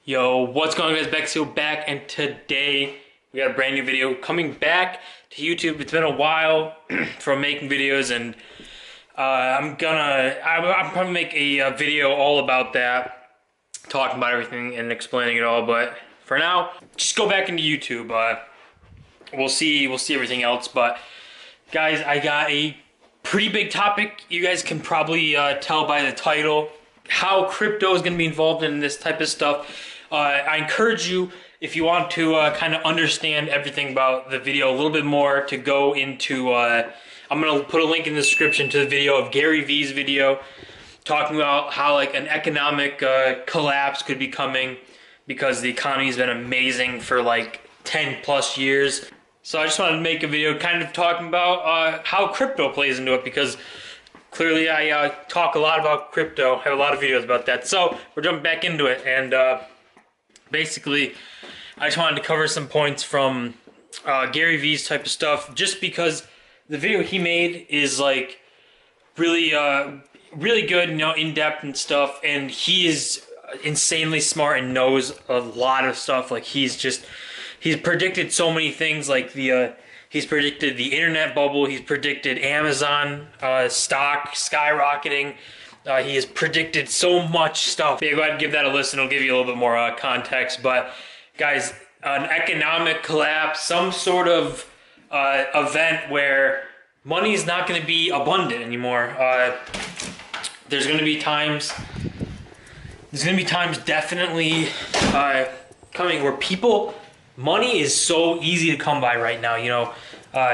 Yo, what's going on, guys? Bexio back, and today we got a brand new video coming back to YouTube. It's been a while from making videos, and I'm probably make a video all about that, talking about everything and explaining it all. But for now, just go back into YouTube. We'll see everything else. But guys, I got a pretty big topic. You guys can probably tell by the title how crypto is going to be involved in this type of stuff. I encourage you, if you want to kind of understand everything about the video a little bit more, to go into, I'm going to put a link in the description to the video of Gary Vee's video, talking about how like an economic collapse could be coming because the economy's been amazing for like 10 plus years. So I just wanted to make a video kind of talking about how crypto plays into it, because clearly I talk a lot about crypto, have a lot of videos about that. So we're jumping back into it, and basically I just wanted to cover some points from Gary Vee's type of stuff, just because the video he made is like really really good, you know, in-depth and stuff, and he is insanely smart and knows a lot of stuff. Like he's predicted so many things, like he's predicted the internet bubble, he's predicted Amazon stock skyrocketing. He has predicted so much stuff. Yeah, go ahead and give that a listen. It'll give you a little bit more context. But guys, an economic collapse, some sort of event where money is not going to be abundant anymore. There's going to be times definitely coming where money is so easy to come by right now. You know,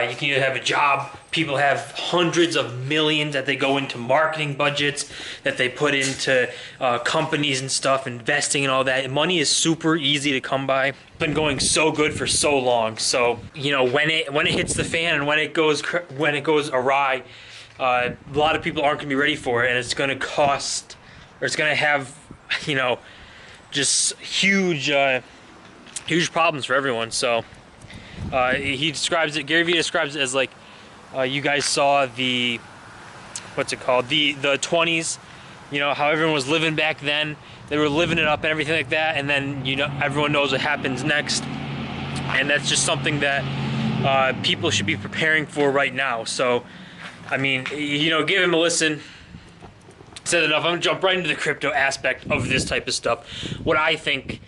you can either have a job. People have hundreds of millions that they go into marketing budgets, that they put into companies and stuff, investing and all that. Money is super easy to come by. It's been going so good for so long. So, you know, when it hits the fan and when it goes awry, a lot of people aren't going to be ready for it, and it's going to cost, or it's going to have, you know, just huge problems for everyone. So Gary Vee describes it as like, you guys saw the 20s, you know, how everyone was living back then. They were living it up and everything like that, and then, you know, everyone knows what happens next, and that's just something that people should be preparing for right now. So I mean, you know, give him a listen. Said enough. I'm gonna jump right into the crypto aspect of this type of stuff, what I think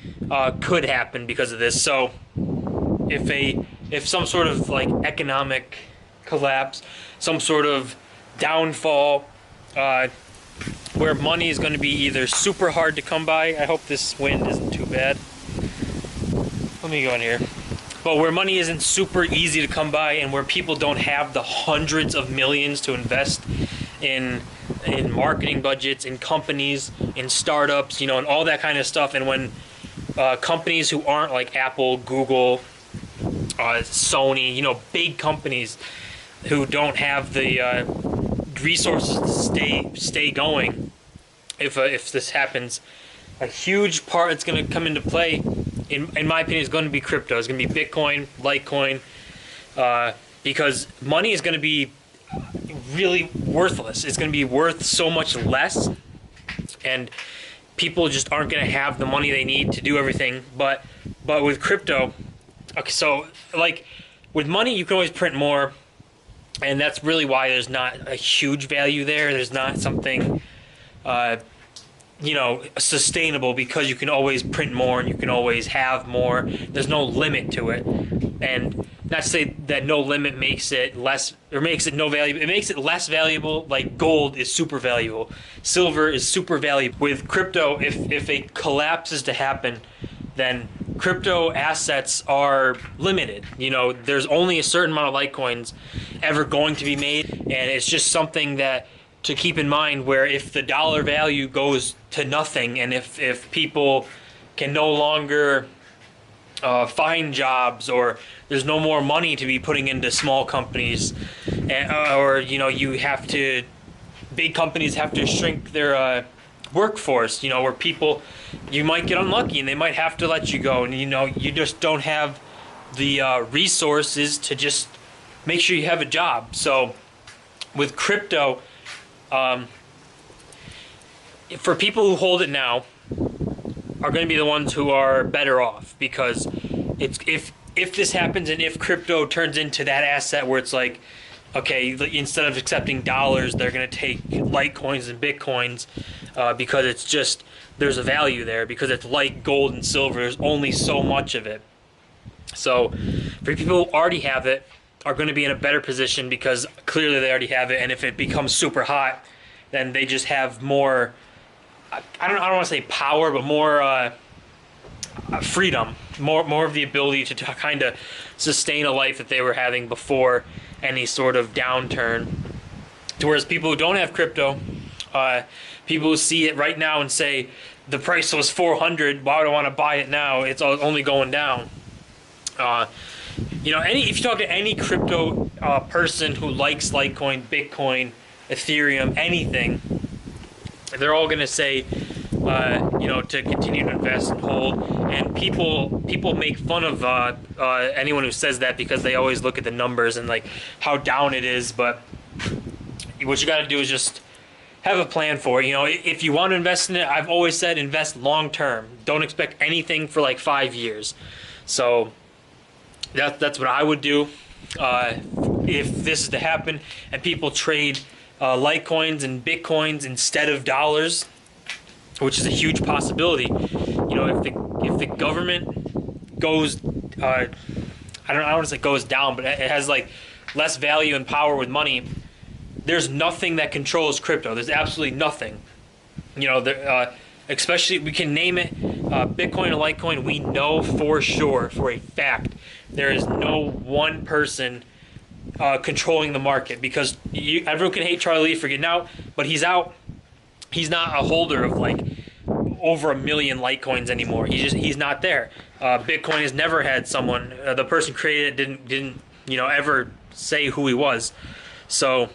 could happen because of this. So if some sort of like economic collapse, some sort of downfall, where money is going to be either super hard to come by. I hope this wind isn't too bad. Let me go in here. But where money isn't super easy to come by, and where people don't have the hundreds of millions to invest in marketing budgets, in companies, in startups, you know, and all that kind of stuff. And when companies who aren't like Apple, Google, Sony, you know, big companies who don't have the resources to stay going, if this happens, a huge part that's going to come into play, in my opinion, is going to be crypto. It's going to be Bitcoin, Litecoin, because money is going to be really worthless. It's going to be worth so much less, and people just aren't going to have the money they need to do everything. But with crypto, okay, so like with money, you can always print more, and that's really why there's not a huge value there. There's not something you know, sustainable, because you can always print more and you can always have more. There's no limit to it. And not to say that no limit makes it less, or makes it no value. It makes it less valuable. Like gold is super valuable, silver is super valuable. With crypto, if a collapse is to happen, then crypto assets are limited. You know, there's only a certain amount of Litecoins ever going to be made, and it's just something that to keep in mind, where if the dollar value goes to nothing, and if people can no longer find jobs, or there's no more money to be putting into small companies, or, you know, big companies have to shrink their workforce, you know, where you might get unlucky and they might have to let you go, and, you know, you just don't have the resources to just make sure you have a job. So with crypto, for people who hold it now, are going to be the ones who are better off, because it's if this happens and if crypto turns into that asset where it's like, okay, instead of accepting dollars, they're going to take Litecoins and Bitcoins, because it's just, there's a value there, because it's like gold and silver. There's only so much of it. So for people who already have it, are going to be in a better position because clearly they already have it, and if it becomes super hot, then they just have more, I don't want to say power, but more freedom, more of the ability to kind of sustain a life that they were having before any sort of downturn. To whereas people who don't have crypto, people who see it right now and say the price was 400, why would I want to buy it now? It's only going down. You know, if you talk to any crypto person who likes Litecoin, Bitcoin, Ethereum, anything, they're all going to say, you know, to continue to invest and hold. And people make fun of anyone who says that, because they always look at the numbers and like how down it is. But what you got to do is just have a plan for it. You know, if you want to invest in it, I've always said invest long term. Don't expect anything for like 5 years. So that's what I would do if this is to happen and people trade Litecoins and Bitcoins instead of dollars, which is a huge possibility. You know, if the government goes, I don't want to say goes down, but it has like less value and power with money, there's nothing that controls crypto. There's absolutely nothing. You know, especially, we can name it Bitcoin and Litecoin. We know for sure, for a fact, there is no one person controlling the market, because everyone can hate Charlie Lee for getting out, but he's out. He's not a holder of like over 1 million Litecoins anymore. He's not there. Bitcoin has never had someone. The person created it didn't you know ever say who he was. So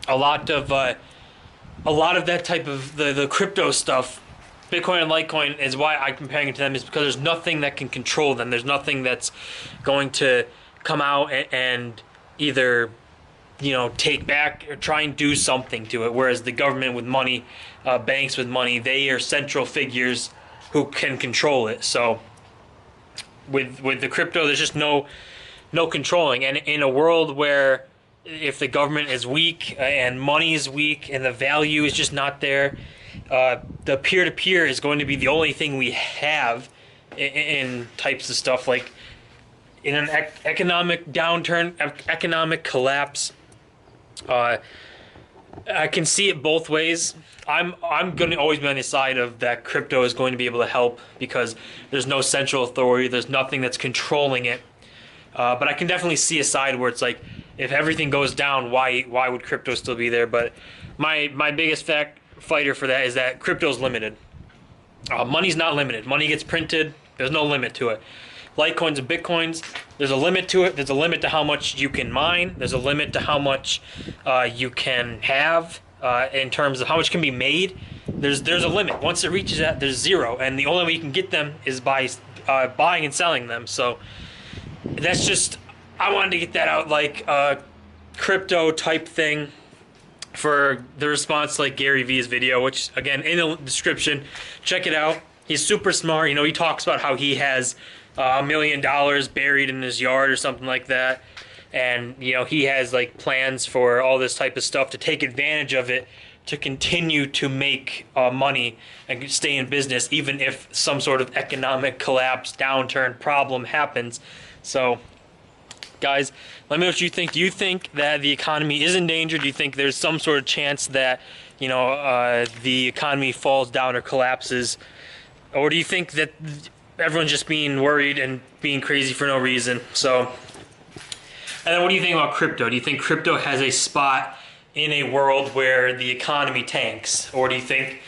a lot of that type of the crypto stuff, Bitcoin and Litecoin, is why I'm comparing it to them, is because there's nothing that can control them. There's nothing that's going to come out and either, you know, take back or try and do something to it. Whereas the government with money, banks with money, they are central figures who can control it. So with the crypto, there's just no controlling. And in a world where if the government is weak and money is weak and the value is just not there, the peer-to-peer is going to be the only thing we have in types of stuff. Like in an economic downturn, economic collapse, I can see it both ways. I'm going to always be on the side of that crypto is going to be able to help, because there's no central authority, there's nothing that's controlling it. But I can definitely see a side where it's like, if everything goes down, why would crypto still be there? But my biggest fighter for that is that crypto's limited. Money's not limited. Money gets printed. There's no limit to it. Litecoins and Bitcoins, there's a limit to it. There's a limit to how much you can mine. There's a limit to how much you can have in terms of how much can be made. There's a limit. Once it reaches that, there's zero. And the only way you can get them is by buying and selling them. So that's just, I wanted to get that out, like crypto type thing, for the response to like Gary Vee's video, which again in the description, check it out. He's super smart. You know, he talks about how he has $1 million buried in his yard or something like that, and you know, he has like plans for all this type of stuff to take advantage of it, to continue to make money and stay in business even if some sort of economic collapse, downturn, problem happens. So guys, let me know what you think. Do you think that the economy is in danger? Do you think there's some sort of chance that, you know, the economy falls down or collapses? Or do you think that everyone's just being worried and being crazy for no reason? So, and then what do you think about crypto? Do you think crypto has a spot in a world where the economy tanks? Or do you think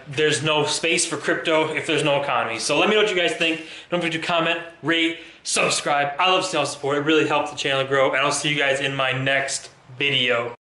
there's no space for crypto if there's no economy? So let me know what you guys think. Don't forget to comment, rate, subscribe. I love seeing all support. It really helps the channel grow. And I'll see you guys in my next video.